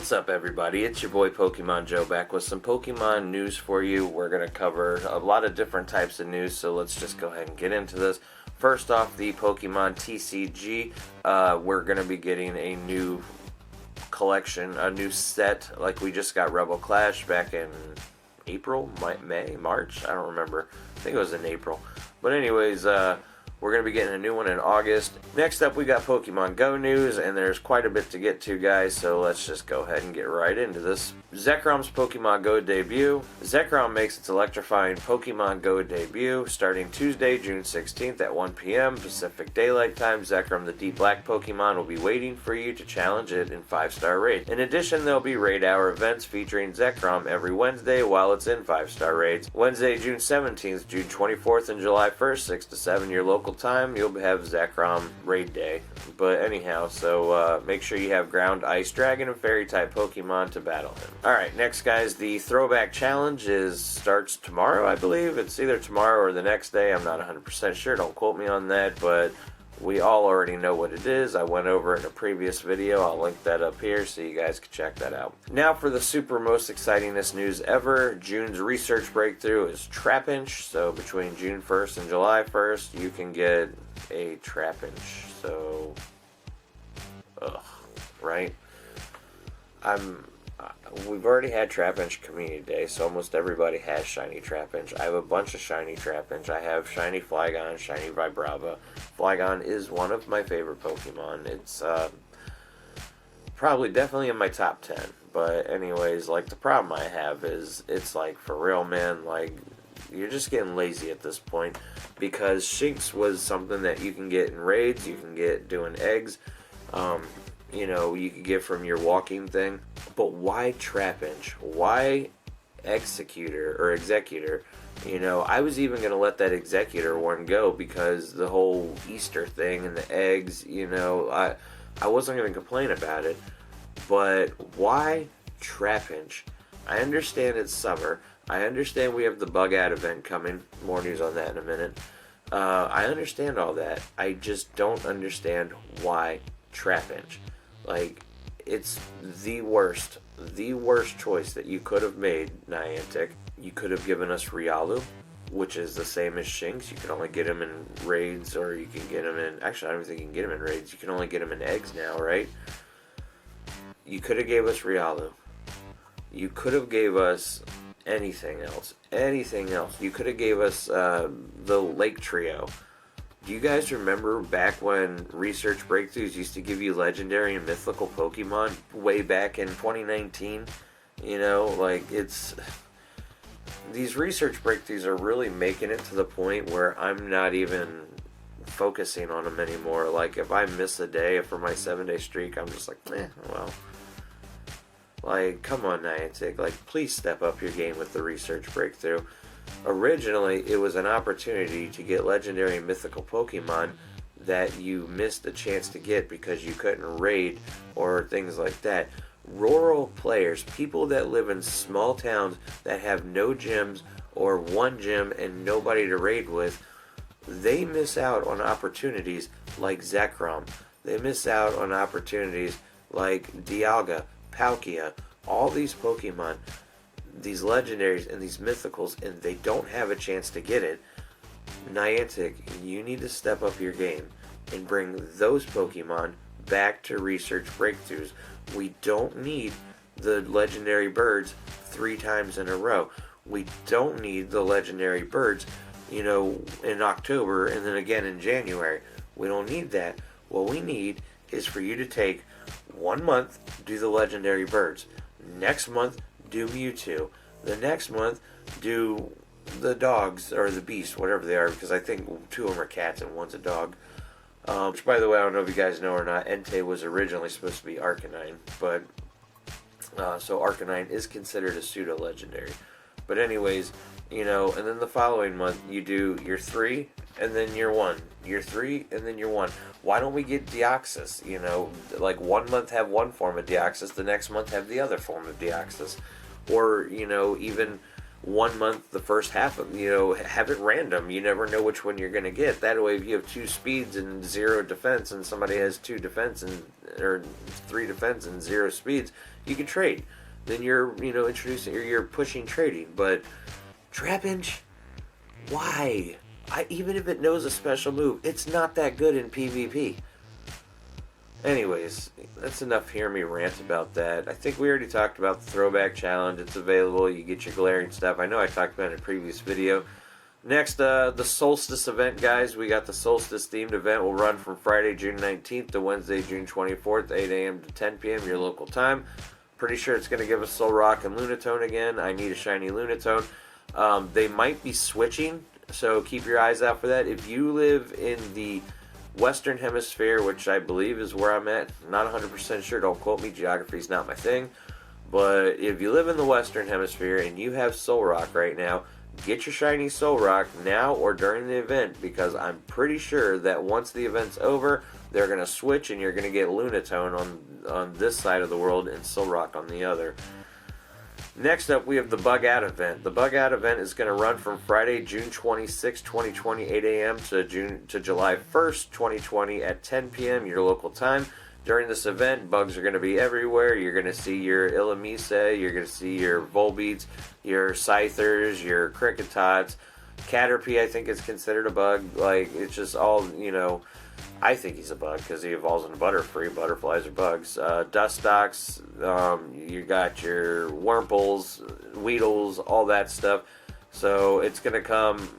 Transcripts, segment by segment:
What's up, everybody? It's your boy Pokemon Joe back with some Pokemon news for you. We're going to cover a lot of different types of news, so let's just go ahead and get into this. First off, the Pokemon TCG. We're going to be getting a new collection, a new set, like we just got Rebel Clash back in April, May, March? I don't remember. I think it was in April. But anyways, we're going to be getting a new one in August. Next up, we got PokemonGO news, and there's quite a bit to get to, guys, so let's just go ahead and get right into this. Zekrom's PokemonGO debut. Zekrom makes its electrifying PokemonGO debut starting Tuesday, June 16th at 1 p.m. Pacific Daylight Time. Zekrom, the Deep Black Pokemon, will be waiting for you to challenge it in 5-star raids. In addition, there'll be raid hour events featuring Zekrom every Wednesday while it's in 5-star raids. Wednesday, June 17th, June 24th, and July 1st, 6 to 7 your local time, you'll have Zekrom raid day. But anyhow, so make sure you have ground, ice, dragon, and fairy type Pokemon to battle him. Alright, next, guys, the throwback challenge starts tomorrow, I believe. It's either tomorrow or the next day. I'm not 100% sure. Don't quote me on that, but we all already know what it is. I went over it in a previous video. I'll link that up here so you guys can check that out. Now for the super most excitingest news ever. June's research breakthrough is Trapinch. So between June 1st and July 1st, you can get a Trapinch. So, right? We've already had Trapinch Community Day, so almost everybody has Shiny Trapinch. I have a bunch of Shiny Trapinch. I have Shiny Flygon, Shiny Vibrava. Flygon is one of my favorite Pokemon. It's probably definitely in my top 10. But anyways, like, the problem I have is, it's like, for real, man, like, you're just getting lazy at this point. Because Shinx was something that you can get in raids, you can get doing eggs. You know, you could get from your walking thing. But why Trapinch? Why Executor? You know, I was even going to let that Executor one go because the whole Easter thing and the eggs, you know, I wasn't going to complain about it. But why Trapinch? I understand it's summer. I understand we have the Bug Out event coming. More news on that in a minute. I understand all that. I just don't understand why Trapinch. Like, it's the worst choice that you could have made, Niantic. You could have given us Riolu, which is the same as Shinx. You can only get him in raids, or you can get him in... Actually, I don't think you can get him in raids. You can only get him in eggs now, right? You could have gave us Riolu. You could have gave us anything else. You could have gave us the Lake Trio. Do you guys remember back when Research Breakthroughs used to give you legendary and mythical Pokemon way back in 2019? You know, like, it's... These Research Breakthroughs are really making it to the point where I'm not even focusing on them anymore. Like, if I miss a day for my 7-day streak, I'm just like, well... Like, come on, Niantic. Like, please step up your game with the Research Breakthrough. Originally, it was an opportunity to get legendary and mythical Pokemon that you missed a chance to get because you couldn't raid or things like that. Rural players, people that live in small towns that have no gyms or one gym and nobody to raid with, they miss out on opportunities like Zekrom. They miss out on opportunities like Dialga, Palkia, all these Pokemon, these legendaries and these mythicals, and they don't have a chance to get it. Niantic, you need to step up your game and bring those Pokemon back to Research Breakthroughs. We don't need the legendary birds 3 times in a row. We don't need the legendary birds, you know, in October and then again in January. We don't need that. What we need is for you to take 1 month, do the legendary birds. Next month, do Mewtwo. The next month, do the dogs, or the beasts, whatever they are, because I think 2 of them are cats and 1's a dog. Which, by the way, I don't know if you guys know or not, Entei was originally supposed to be Arcanine, but, so Arcanine is considered a pseudo-legendary. But anyways, you know, and then the following month, you do your 3, and then your 1. Your 3, and then your 1. Why don't we get Deoxys? You know, like 1 month have one form of Deoxys, the next month have the other form of Deoxys. Or, you know, even 1 month, the first half of, have it random. You never know which one you're going to get. That way, if you have 2 speeds and 0 defense, and somebody has 2 defense or 3 defense and 0 speeds, you can trade. Then you're, introducing, or you're pushing trading. But Trapinch, why? Even if it knows a special move, it's not that good in PvP. Anyways, that's enough hear me rant about that. I think we already talked about the Throwback Challenge. It's available. You get your glaring stuff. I know I talked about it in a previous video. Next, the Solstice event, guys. We got the Solstice themed event. Will run from Friday, June 19th to Wednesday, June 24th, 8 a.m. to 10 p.m. your local time. Pretty sure it's going to give us Solrock and Lunatone again. I need a shiny Lunatone. They might be switching, so keep your eyes out for that. If you live in the Western Hemisphere, which I believe is where I'm at, not 100% sure, don't quote me, geography's not my thing, but if you live in the Western Hemisphere and you have Solrock right now, get your shiny Solrock now or during the event, because I'm pretty sure that once the event's over, they're going to switch and you're going to get Lunatone on this side of the world and Solrock on the other. Next up, we have the Bug Out event. The Bug Out event is going to run from Friday, June 26, 2020, 8 a.m. to July 1st, 2020 at 10 p.m. your local time. During this event, bugs are going to be everywhere. You're going to see your Illumise, you're going to see your Volbeats, your Scythers, your Krikittots. Caterpie, I think, is considered a bug. Like, it's just all, I think he's a bug because he evolves into Butterfree. Butterflies are bugs. Dustox, you got your Wurmples, Weedles, all that stuff. So it's going to come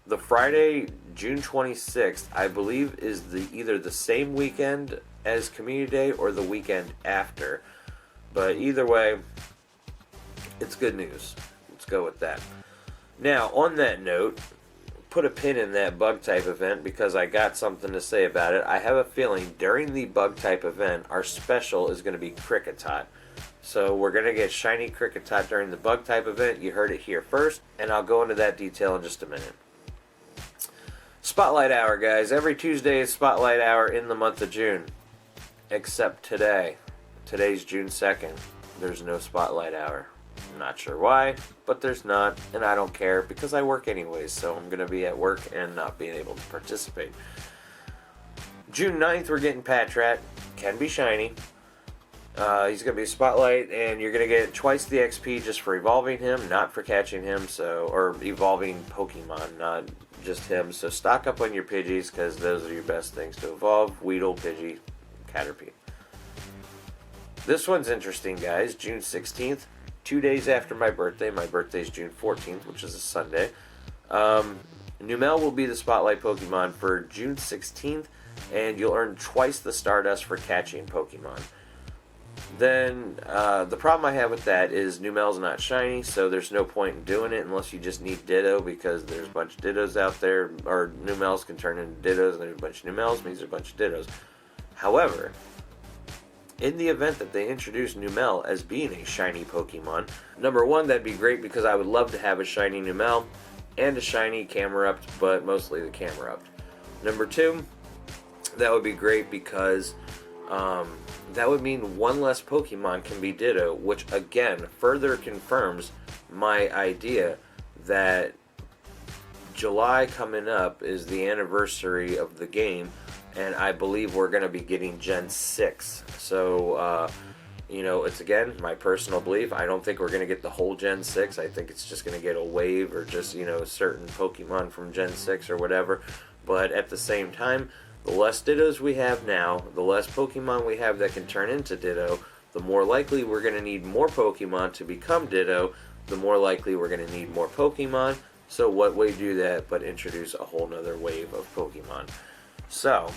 the Friday, June 26th, I believe, is either the same weekend as Community Day or the weekend after. But either way, it's good news. Let's go with that. Now, on that note, put a pin in that bug type event because I got something to say about it. I have a feeling during the bug type event, our special is going to be Krikittot. So we're going to get shiny Krikittot during the bug type event. You heard it here first, and I'll go into that detail in just a minute. Spotlight Hour, guys. Every Tuesday is Spotlight Hour in the month of June, except today. Today's June 2nd. There's no Spotlight Hour. I'm not sure why, but there's not, and I don't care because I work anyways, so I'm going to be at work and not being able to participate. June 9th, we're getting Patrat. Can be shiny. He's going to be a Spotlight, and you're going to get twice the XP just for evolving him, not for catching him, or evolving Pokemon, not just him. So stock up on your Pidgeys because those are your best things to evolve. Weedle, Pidgey, Caterpie. This one's interesting, guys. June 16th. 2 days after my birthday. My birthday's June 14th, which is a Sunday. Numel will be the Spotlight Pokemon for June 16th, and you'll earn twice the Stardust for catching Pokemon. Then, the problem I have with that is Numel's not shiny, so there's no point in doing it unless you just need Ditto, because there's a bunch of Dittos out there, or Numels can turn into Dittos, and there's a bunch of Numels, means there's a bunch of Dittos. However, in the event that they introduce Numel as being a shiny Pokemon, number one, that'd be great because I would love to have a shiny Numel and a shiny Camerupt, but mostly the Camerupt. Number two, that would be great because that would mean one less Pokemon can be Ditto, which again further confirms my idea that July coming up is the anniversary of the game, and I believe we're going to be getting Gen 6. So, it's again my personal belief. I don't think we're going to get the whole Gen 6. I think it's just going to get a wave or just, certain Pokemon from Gen 6 or whatever. But at the same time, the less Dittos we have now, the less Pokemon we have that can turn into Ditto, the more likely we're going to need more Pokemon to become Ditto, the more likely we're going to need more Pokemon. So what way do that but introduce a whole nother wave of Pokemon? So,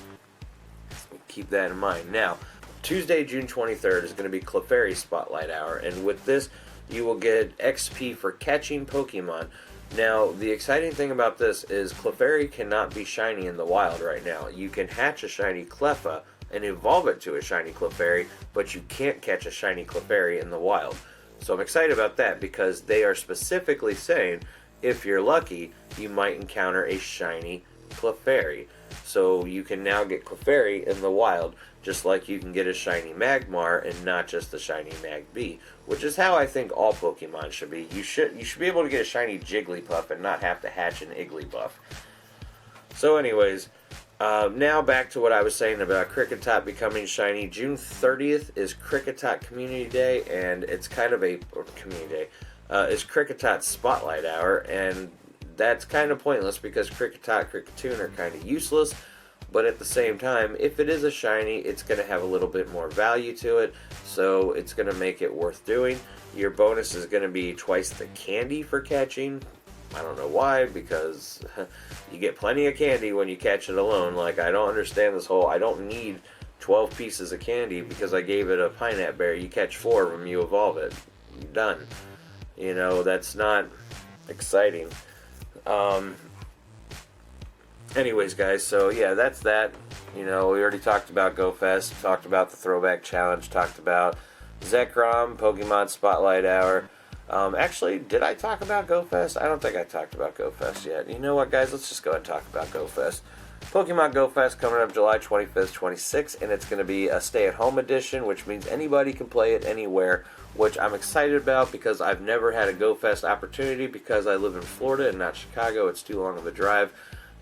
keep that in mind. Now, Tuesday, June 23rd is going to be Clefairy Spotlight Hour, and with this, you will get XP for catching Pokemon. Now, the exciting thing about this is Clefairy cannot be shiny in the wild right now. You can hatch a shiny Cleffa and evolve it to a shiny Clefairy, but you can't catch a shiny Clefairy in the wild. So I'm excited about that because they are specifically saying, if you're lucky, you might encounter a shiny Clefairy. So you can now get Clefairy in the wild, just like you can get a shiny Magmar and not just the shiny Magby, which is how I think all Pokemon should be. You should be able to get a shiny Jigglypuff and not have to hatch an Igglybuff. So anyways, now back to what I was saying about Krikittot becoming shiny. June 30th is Krikittot Community Day, and it's kind of a community day. It's Krikittot Spotlight Hour, and that's kind of pointless because Krikittot, Krikittoon are kind of useless. But at the same time, if it is a shiny, it's going to have a little bit more value to it, so it's going to make it worth doing. Your bonus is going to be twice the candy for catching. I don't know why, because you get plenty of candy when you catch it alone. Like, I don't understand this whole, I don't need 12 pieces of candy because I gave it a pineapple berry. You catch 4 of them, you evolve it. You're done. You know, that's not exciting. Anyways, guys, so yeah, that's that. You know, we already talked about GoFest, talked about the Throwback Challenge, talked about Zekrom, Pokemon Spotlight Hour. Actually, did I talk about GoFest? I don't think I talked about GoFest yet. You know what, guys? Let's just go ahead and talk about GoFest. Pokemon GoFest coming up July 25th, 26th, and it's going to be a stay-at-home edition, which means anybody can play it anywhere, which I'm excited about because I've never had a GoFest opportunity because I live in Florida and not Chicago. It's too long of a drive,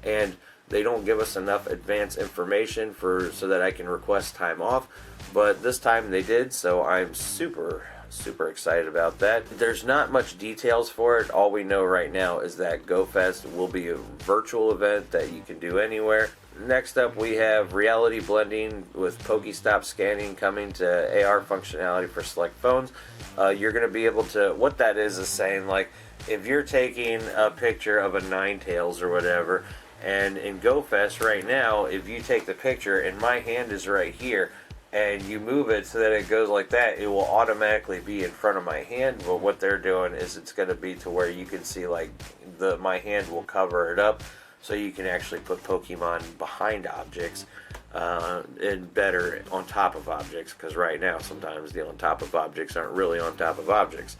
and they don't give us enough advance information so that I can request time off, but this time they did, so I'm super excited about that. There's not much details for it. All we know right now is that GoFest will be a virtual event that you can do anywhere. Next up, we have reality blending with Pokestop scanning coming to AR functionality for select phones. You're going to be able to, what that is saying, like, if you're taking a picture of a Ninetales or whatever, and in GoFest right now, if you take the picture and my hand is right here, and you move it so that it goes like that, it will automatically be in front of my hand. But what they're doing is it's going to be to where you can see, like, my hand will cover it up, so you can actually put Pokemon behind objects, and better on top of objects, because right now sometimes the on top of objects aren't really on top of objects.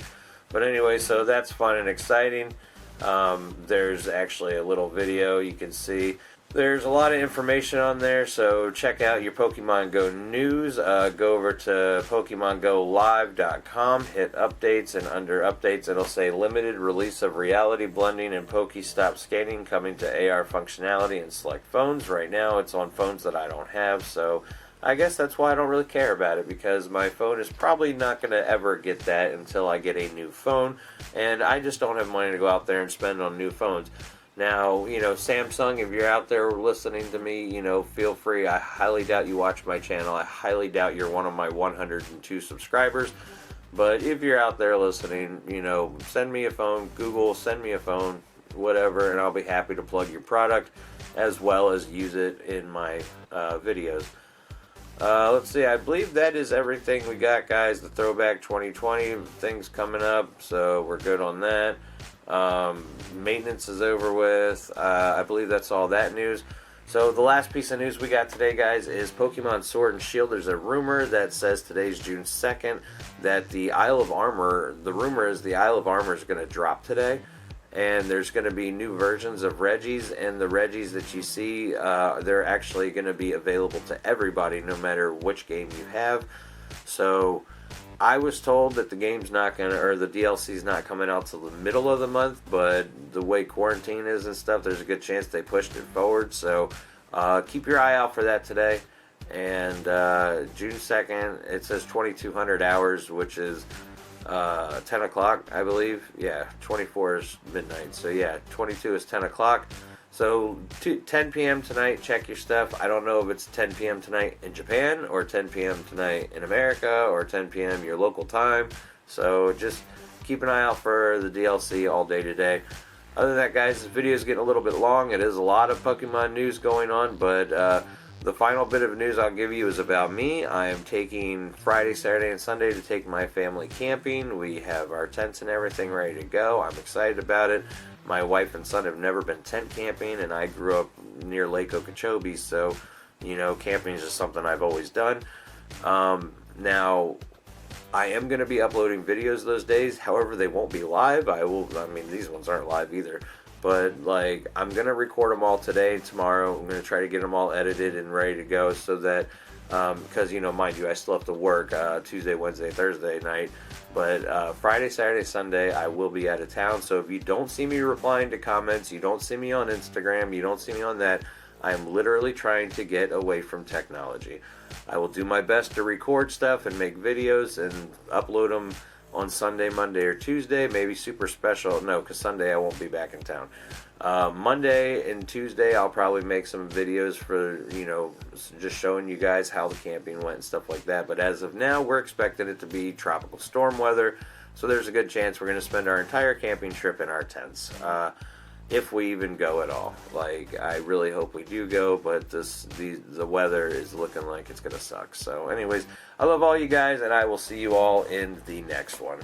But anyway, so that's fun and exciting. There's actually a little video you can see. There's a lot of information on there, so check out your Pokemon Go news. Go over to PokemonGoLive.com, hit updates, and under updates it'll say limited release of reality blending and Pokestop scanning coming to AR functionality in select phones. Right now it's on phones that I don't have, so I guess that's why I don't really care about it, because my phone is probably not going to ever get that until I get a new phone, and I just don't have money to go out there and spend on new phones. Now, you know, Samsung, if you're out there listening to me, you know, feel free. I highly doubt you watch my channel. I highly doubt you're one of my 102 subscribers. But if you're out there listening, you know, send me a phone, Google, send me a phone, whatever, and I'll be happy to plug your product as well as use it in my videos. Let's see, I believe that is everything we got, guys. The Throwback 2020 things coming up, so we're good on that. Maintenance is over with. I believe that's all that news. So the last piece of news we got today, guys, is Pokemon Sword and Shield. There's a rumor that says today's June 2nd that the Isle of Armor, the rumor is the Isle of Armor is going to drop today, and there's going to be new versions of Regis, and the Regis that you see, they're actually going to be available to everybody no matter which game you have. So I was told that the game's not gonna, or the DLC's not coming out till the middle of the month, but the way quarantine is and stuff, there's a good chance they pushed it forward. So keep your eye out for that today. And June 2nd, it says 2,200 hours, which is 10 o'clock, I believe. Yeah, 24 is midnight. So yeah, 22 is 10 o'clock. So 10 p.m. tonight, check your stuff. I don't know if it's 10 p.m. tonight in Japan or 10 p.m. tonight in America or 10 p.m. your local time. So just keep an eye out for the DLC all day today. Other than that, guys, this video is getting a little bit long. It is a lot of Pokemon news going on, but the final bit of news I'll give you is about me. I am taking Friday, Saturday, and Sunday to take my family camping. We have our tents and everything ready to go. I'm excited about it. My wife and son have never been tent camping, and I grew up near Lake Okeechobee, so, you know, camping is just something I've always done. Now, I am going to be uploading videos those days. However, they won't be live. I mean, these ones aren't live either. But like, I'm gonna record them all today and tomorrow. I'm gonna try to get them all edited and ready to go, so that because mind you, I still have to work Tuesday, Wednesday, Thursday night. But Friday, Saturday, Sunday, I will be out of town. So if you don't see me replying to comments, you don't see me on Instagram, you don't see me on that, I am literally trying to get away from technology. I will do my best to record stuff and make videos and upload them on Sunday, Monday, or Tuesday. Maybe super special. No, because Sunday I won't be back in town. Monday and Tuesday I'll probably make some videos for, just showing you guys how the camping went and stuff like that. But as of now, we're expecting it to be tropical storm weather. So there's a good chance we're going to spend our entire camping trip in our tents. If we even go at all. Like, I really hope we do go, but the weather is looking like it's going to suck. So anyways, I love all you guys, and I will see you all in the next one.